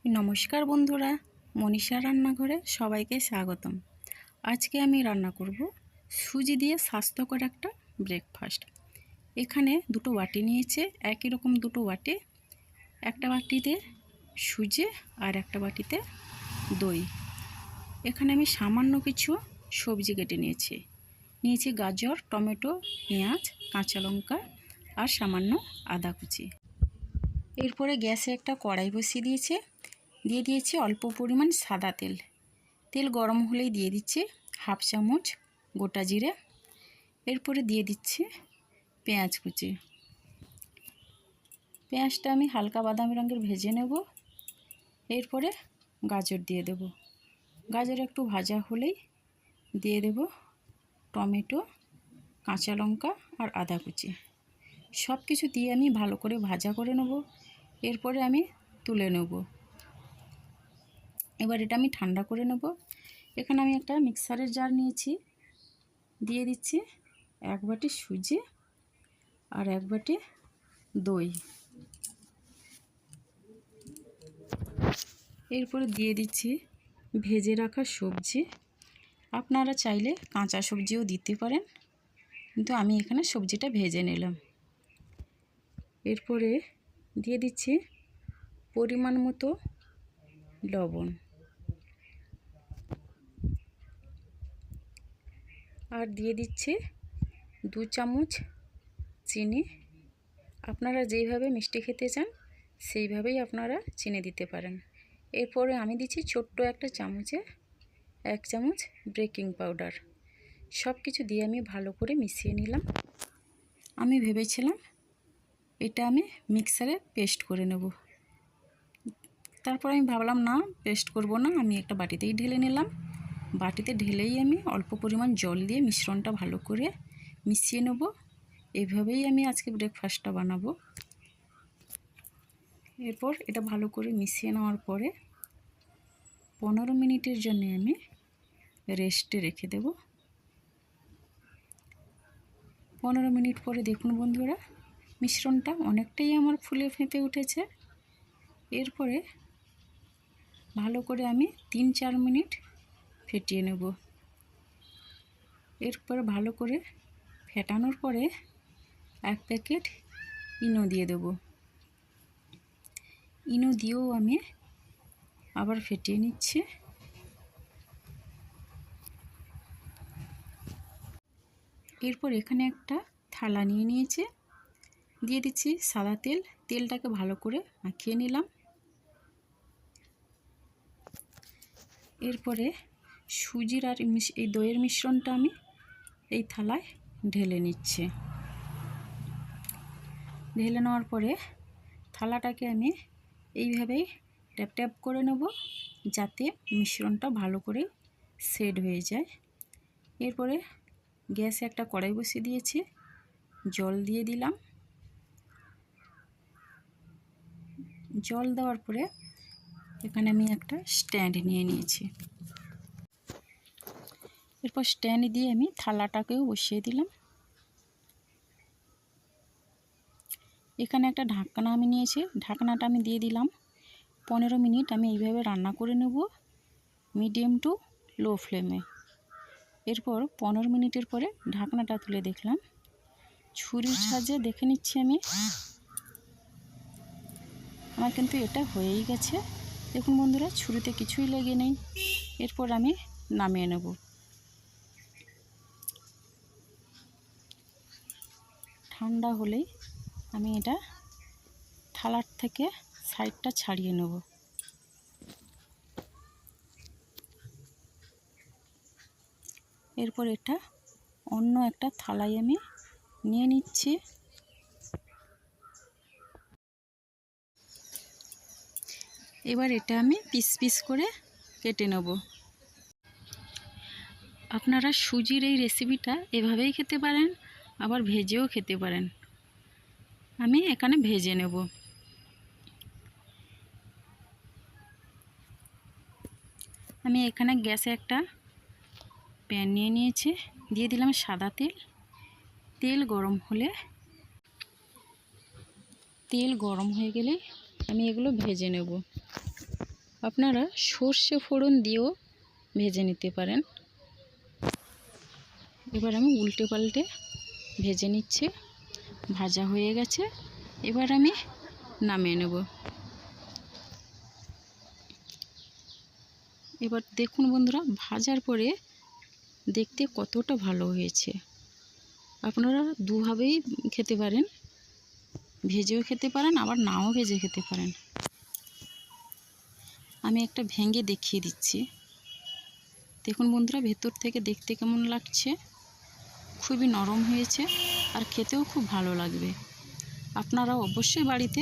নমস্কার বন্ধুরা, মনীষা রান্নাঘরে সবাইকে স্বাগতম। আজকে আমি রান্না করব সুজি দিয়ে স্বাস্থ্যকর একটা ব্রেকফাস্ট। এখানে দুটো বাটি নিয়েছে, একই রকম দুটো বাটি, একটা বাটিতে সুজি আর একটা বাটিতে দই। এখানে আমি সামান্য কিছু সবজি কেটে নিয়েছি গাজর, টমেটো, পেঁয়াজ, কাঁচা লঙ্কা আর সামান্য আদা কুচি। এরপরে গ্যাসে একটা কড়াই বসিয়ে দিয়ে দিয়েছি অল্প পরিমাণ সাদা তেল। তেল গরম হলেই দিয়ে দিচ্ছি হাফ চামচ গোটা জিরে। এরপরে দিয়ে দিচ্ছি পেঁয়াজ কুচি। পেঁয়াজটা আমি হালকা বাদামি রঙের ভেজে নেব। এরপরে গাজর দিয়ে দেব। গাজর একটু ভাজা হলেই দিয়ে দেব টমেটো, কাঁচা লঙ্কা আর আদা কুচি। সব কিছু দিয়ে আমি ভালো করে ভাজা করে নেব। এরপরে আমি তুলে নেব। এবার এটা আমি ঠান্ডা করে নেব। এখানে আমি একটা মিক্সারের জার নিয়েছি, দিয়ে দিচ্ছি এক বাটি সুজি আর এক বাটি দই। এরপরে দিয়ে দিচ্ছি ভেজে রাখা সবজি। আপনারা চাইলে কাঁচা সবজিও দিতে পারেন, কিন্তু আমি এখানে সবজিটা ভেজে নিলাম। এরপরে দিয়ে দিচ্ছি পরিমাণ মতো লবণ আর দিয়ে দিচ্ছি 2 চামচ চিনি। আপনারা যেইভাবে মিষ্টি খেতে চান সেইভাবেই আপনারা চিনি দিতে পারেন। এরপরে আমি দিচ্ছি ছোট্ট একটা চামচে 1 চামচ বেকিং পাউডার। সব কিছু দিয়ে আমি ভালো করে মিশিয়ে নিলাম। আমি ভেবেছিলাম এটা আমি মিক্সারে পেস্ট করে নেব, তারপর আমি ভাবলাম না, পেস্ট করব না, আমি একটা বাটিতেই ঢেলে নিলাম। বাটিতে ঢেলেই আমি অল্প পরিমাণ জল দিয়ে মিশ্রণটা ভালো করে মিশিয়ে নেব। এভাবেই আমি আজকে ব্রেকফাস্টটা বানাবো। এরপর এটা ভালো করে মিশিয়ে নেওয়ার পরে 15 মিনিটের জন্য আমি রেস্টে রেখে দেব। 15 মিনিট পরে দেখুন বন্ধুরা, মিশ্রণটা অনেকটাই আমার ফুলে ফেঁপে উঠেছে। এরপরে ভালো করে আমি 3-4 মিনিট ফেটিয়ে নেব। এরপর ভালো করে ফেটানোর পরে 1 প্যাকেট ইনো দিয়ে দেব। ইনো দিয়েও আমি আবার ফেটিয়ে নিচ্ছি। এরপর এখানে একটা থালা নিয়েছি, দিয়ে দিচ্ছি সাদা তেল। তেলটাকে ভালো করে মাখিয়ে নিলাম। এরপরে সুজির আর এই দইয়ের মিশ্রণটা আমি এই থালায় ঢেলে নিচ্ছি। ঢেলে নেওয়ার পরে থালাটাকে আমি এইভাবেই ট্যাপ ট্যাপ করে নেব, যাতে মিশ্রণটা ভালো করে সেট হয়ে যায়। এরপরে গ্যাসে একটা কড়াই বসিয়ে দিয়েছি, জল দিয়ে দিলাম। জল দেওয়ার পরে এখানে আমি একটা স্ট্যান্ড নিয়েছি। এরপর স্ট্যান্ড দিয়ে আমি থালাটাকেও বসিয়ে দিলাম। এখানে একটা ঢাকনা আমি নিয়েছি, ঢাকনাটা আমি দিয়ে দিলাম। 15 মিনিট আমি এইভাবে রান্না করে নেব, মিডিয়াম টু লো ফ্লেমে। এরপর 15 মিনিটের পরে ঢাকনাটা তুলে দেখলাম, ছুরির সাহায্যে দেখে নিচ্ছি আমি, আমার কিন্তু এটা হয়েই গেছে। দেখুন বন্ধুরা, ছুরিতে কিছুই লেগে নেই। এরপর আমি নামিয়ে নেব। ঠান্ডা হলেই আমি এটা থালার থেকে সাইডটা ছাড়িয়ে নেব। এরপর এটা অন্য একটা থালায় আমি নিয়ে নিচ্ছি। এবার এটা আমি পিস পিস করে কেটে নেব। আপনারা সুজির এই রেসিপিটা এভাবেই খেতে পারেন, আবার ভেজেও খেতে পারেন। আমি এখানে ভেজে নেব। আমি এখানে গ্যাসে একটা প্যান নিয়েছি, দিয়ে দিলাম সাদা তেল। তেল গরম হয়ে গেলে আমি এগুলো ভেজে নেব। আপনারা সর্ষে ফোড়ন দিয়েও ভেজে নিতে পারেন। এবার আমি উল্টে পাল্টে ভেজে নিচ্ছি। ভাজা হয়ে গেছে, এবার আমি নামিয়ে নেব। এবার দেখুন বন্ধুরা, ভাজার পরে দেখতে কতটা ভালো হয়েছে। আপনারা দুভাবেই খেতে পারেন, ভেজেও খেতে পারেন, আবার নাও ভেজে খেতে পারেন। আমি একটা ভেঙে দেখিয়ে দিচ্ছি। দেখুন বন্ধুরা, ভেতর থেকে দেখতে কেমন লাগছে। খুবই নরম হয়েছে আর খেতেও খুব ভালো লাগবে। আপনারা অবশ্যই বাড়িতে